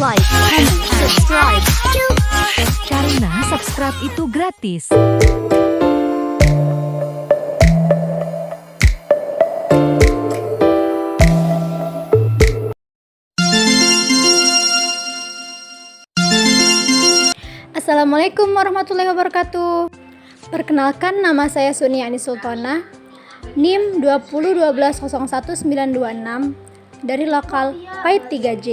Like, comment, subscribe. Karena subscribe itu gratis. Assalamualaikum warahmatullahi wabarakatuh. Perkenalkan, nama saya Sunia Anis Sultana, NIM 201201926 dari lokal PAID 3J.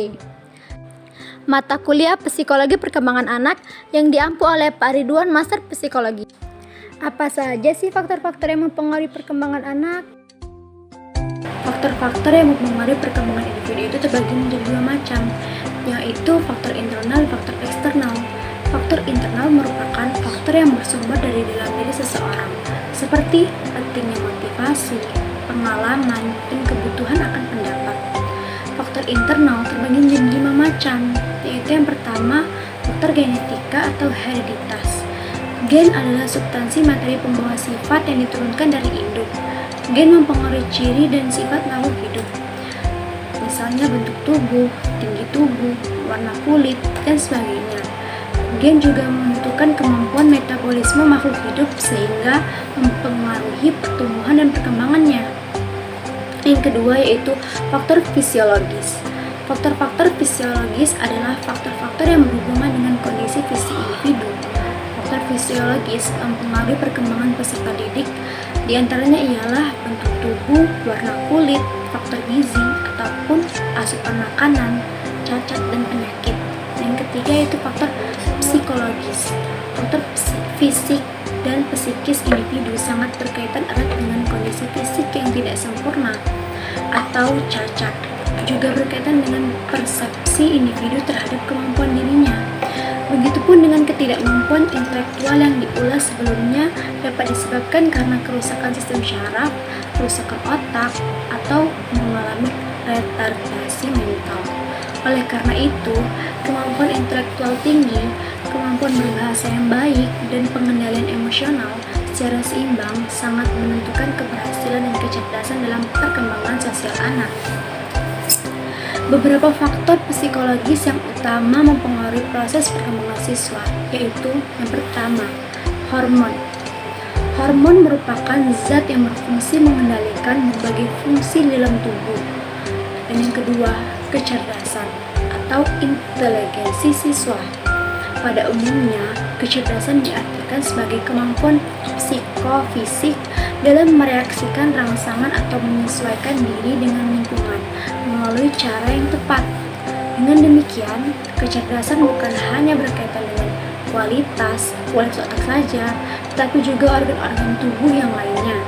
Mata kuliah Psikologi Perkembangan Anak yang diampu oleh Pak Ridwan, Master Psikologi. Apa saja sih faktor-faktor yang mempengaruhi perkembangan anak? Faktor-faktor yang mempengaruhi perkembangan individu itu terbagi menjadi dua macam, yaitu faktor internal dan faktor eksternal. Faktor internal merupakan faktor yang bersumber dari dalam diri seseorang, seperti pentingnya motivasi, pengalaman, dan kebutuhan akan pendapat. Faktor internal terbagi menjadi 5 macam, yaitu yang pertama, faktor genetika atau hereditas. Gen adalah substansi materi pembawa sifat yang diturunkan dari induk. Gen mempengaruhi ciri dan sifat makhluk hidup, misalnya bentuk tubuh, tinggi tubuh, warna kulit, dan sebagainya. Gen juga menentukan kemampuan metabolisme makhluk hidup sehingga mempengaruhi pertumbuhan dan perkembangannya. Yang kedua yaitu faktor fisiologis. Faktor-faktor fisiologis adalah faktor-faktor yang berhubungan dengan kondisi fisik individu. Faktor fisiologis mempengaruhi perkembangan peserta didik, diantaranya ialah bentuk tubuh, warna kulit, faktor gizi, ataupun asupan makanan, cacat, dan penyakit. Yang ketiga yaitu faktor psikologis. Faktor fisik dan psikis individu sangat berkaitan erat dengan kondisi fisik yang tidak sempurna atau cacat, juga berkaitan dengan persepsi individu terhadap kemampuan dirinya. Begitupun dengan ketidakmampuan intelektual yang diulas sebelumnya dapat disebabkan karena kerusakan sistem syaraf, kerusakan otak, atau mengalami retardasi mental. Oleh karena itu, kemampuan intelektual tinggi, kemampuan berbahasa yang baik, dan pengendalian emosional secara seimbang sangat menentukan keberhasilan dan kecerdasan dalam perkembangan sosial anak. Beberapa faktor psikologis yang utama mempengaruhi proses perkembangan siswa, yaitu yang pertama, hormon. Hormon merupakan zat yang berfungsi mengendalikan berbagai fungsi di dalam tubuh. Dan yang kedua, kecerdasan atau inteligensi siswa. Pada umumnya, kecerdasan diartikan sebagai kemampuan psikofisik dalam mereaksikan rangsangan atau menyesuaikan diri dengan lingkungan melalui cara yang tepat. Dengan demikian, kecerdasan bukan hanya berkaitan dengan kualitas otak saja, tetapi juga organ-organ tubuh yang lainnya.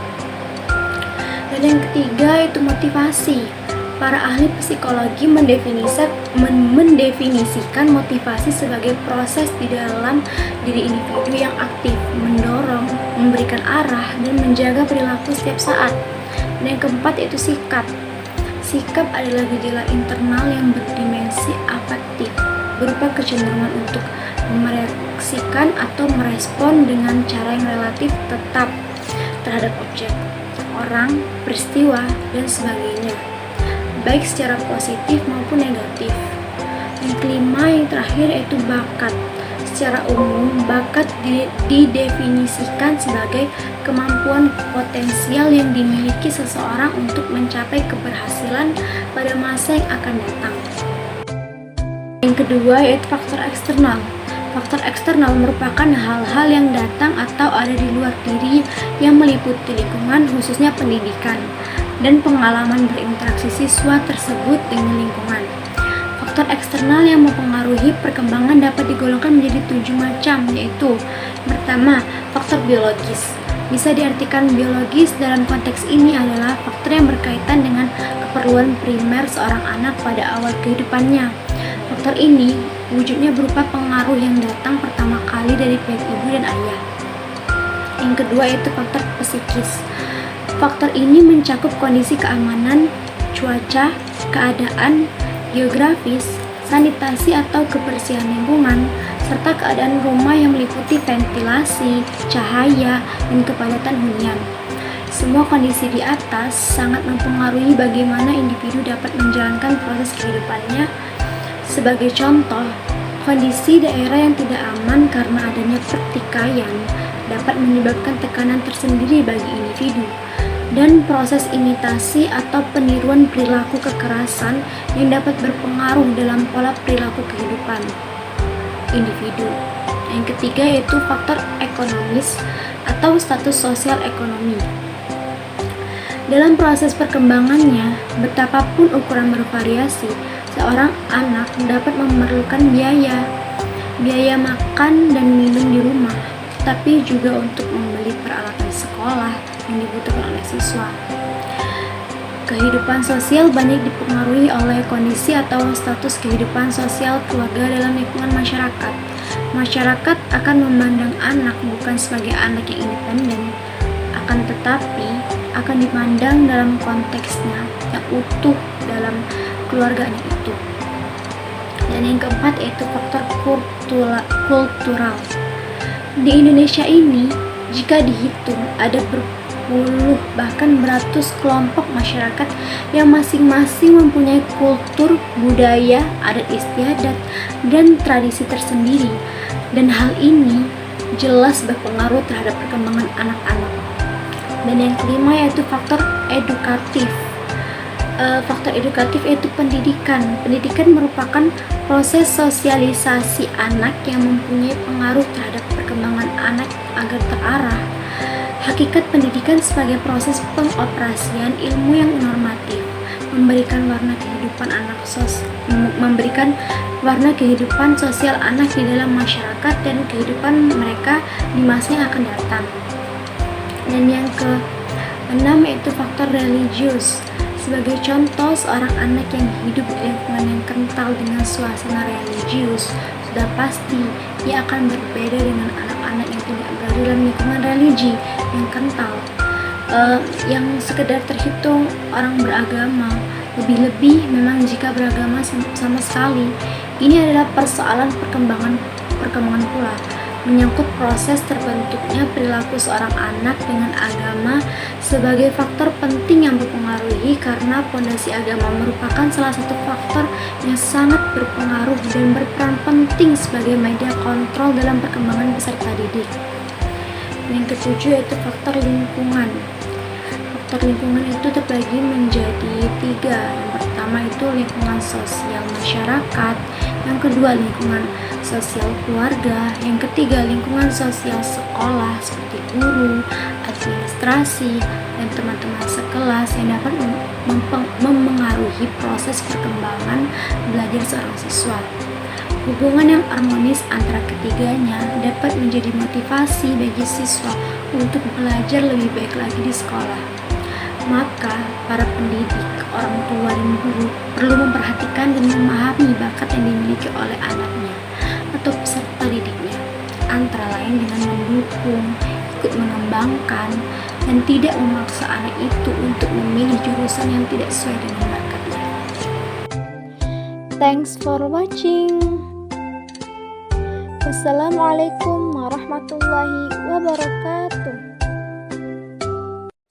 Dan yang ketiga yaitu motivasi. Para ahli psikologi mendefinisikan motivasi sebagai proses di dalam diri individu yang aktif, mendorong, memberikan arah, dan menjaga perilaku setiap saat. Dan yang keempat yaitu sikap. Sikap adalah gejala internal yang berdimensi afektif, berupa kecenderungan untuk mereaksikan atau merespon dengan cara yang relatif tetap terhadap objek, orang, peristiwa, dan sebagainya, baik secara positif maupun negatif. Yang kelima, yang terakhir yaitu bakat. Secara umum, bakat didefinisikan sebagai kemampuan potensial yang dimiliki seseorang untuk mencapai keberhasilan pada masa yang akan datang. Yang kedua yaitu faktor eksternal. Faktor eksternal merupakan hal-hal yang datang atau ada di luar diri yang meliputi lingkungan, khususnya pendidikan, dan pengalaman berinteraksi siswa tersebut dengan lingkungan. Faktor eksternal yang mempengaruhi perkembangan dapat digolongkan menjadi 7 macam, yaitu pertama, faktor biologis. Bisa diartikan biologis dalam konteks ini adalah faktor yang berkaitan dengan keperluan primer seorang anak pada awal kehidupannya. Faktor ini wujudnya berupa pengaruh yang datang pertama kali dari pihak ibu dan ayah. Yang kedua yaitu faktor psikis. Faktor ini mencakup kondisi keamanan, cuaca, keadaan, geografis, sanitasi atau kebersihan lingkungan, serta keadaan rumah yang meliputi ventilasi, cahaya, dan kepadatan hunian. Semua kondisi di atas sangat mempengaruhi bagaimana individu dapat menjalankan proses kehidupannya. Sebagai contoh, kondisi daerah yang tidak aman karena adanya pertikaian dapat menyebabkan tekanan tersendiri bagi individu, dan proses imitasi atau peniruan perilaku kekerasan yang dapat berpengaruh dalam pola perilaku kehidupan individu. Yang ketiga yaitu faktor ekonomis atau status sosial ekonomi. Dalam proses perkembangannya, betapapun ukuran bervariasi, seorang anak dapat memerlukan biaya makan dan minum di rumah, tapi juga untuk membeli peralatan sekolah yang dibutuhkan oleh siswa. Kehidupan sosial banyak dipengaruhi oleh kondisi atau status kehidupan sosial keluarga dalam lingkungan masyarakat. Masyarakat akan memandang anak bukan sebagai anak yang independen, akan tetapi akan dipandang dalam konteksnya yang utuh dalam keluarganya itu. Dan yang keempat yaitu faktor kultural. Di Indonesia ini, jika dihitung, ada berpuluh bahkan beratus kelompok masyarakat yang masing-masing mempunyai kultur, budaya, adat istiadat, dan tradisi tersendiri. Dan hal ini jelas berpengaruh terhadap perkembangan anak-anak. Dan yang kelima yaitu faktor edukatif. Faktor edukatif yaitu pendidikan. Pendidikan merupakan proses sosialisasi anak yang mempunyai pengaruh terhadap perkembangan anak agar terarah. Hakikat pendidikan sebagai proses pengoperasian ilmu yang normatif, memberikan warna kehidupan sosial anak di dalam masyarakat dan kehidupan mereka di masa yang akan datang. Dan yang ke-6 yaitu faktor religius. Sebagai contoh, seorang anak yang hidup di lingkungan yang kental dengan suasana religius, sudah pasti ia akan berbeda dengan anak-anak yang tidak berada dalam lingkungan religi yang kental, yang sekedar terhitung orang beragama. Lebih-lebih memang jika beragama sama sekali. Ini adalah persoalan perkembangan pula, menyangkut proses terbentuknya perilaku seorang anak dengan agama sebagai faktor penting yang berpengaruhi, karena pondasi agama merupakan salah satu faktor yang sangat berpengaruh dan berperan penting sebagai media kontrol dalam perkembangan peserta didik. Yang ketujuh yaitu faktor lingkungan. Faktor lingkungan itu terbagi menjadi 3. Yang pertama itu lingkungan sosial masyarakat, yang kedua lingkungan sosial keluarga, yang ketiga lingkungan sosial sekolah seperti guru, administrasi, dan teman-teman sekelas yang dapat mempengaruhi proses perkembangan belajar seorang siswa. Hubungan yang harmonis antara ketiganya dapat menjadi motivasi bagi siswa untuk belajar lebih baik lagi di sekolah. Maka, para pendidik, orang tua, dan guru perlu memperhatikan dan memahami bakat yang dimiliki oleh anaknya atau peserta didiknya, antara lain dengan mendukung, ikut mengembangkan, dan tidak memaksa anak itu untuk memilih jurusan yang tidak sesuai dengan bakatnya. Thanks for watching. Wassalamualaikum warahmatullahi wabarakatuh.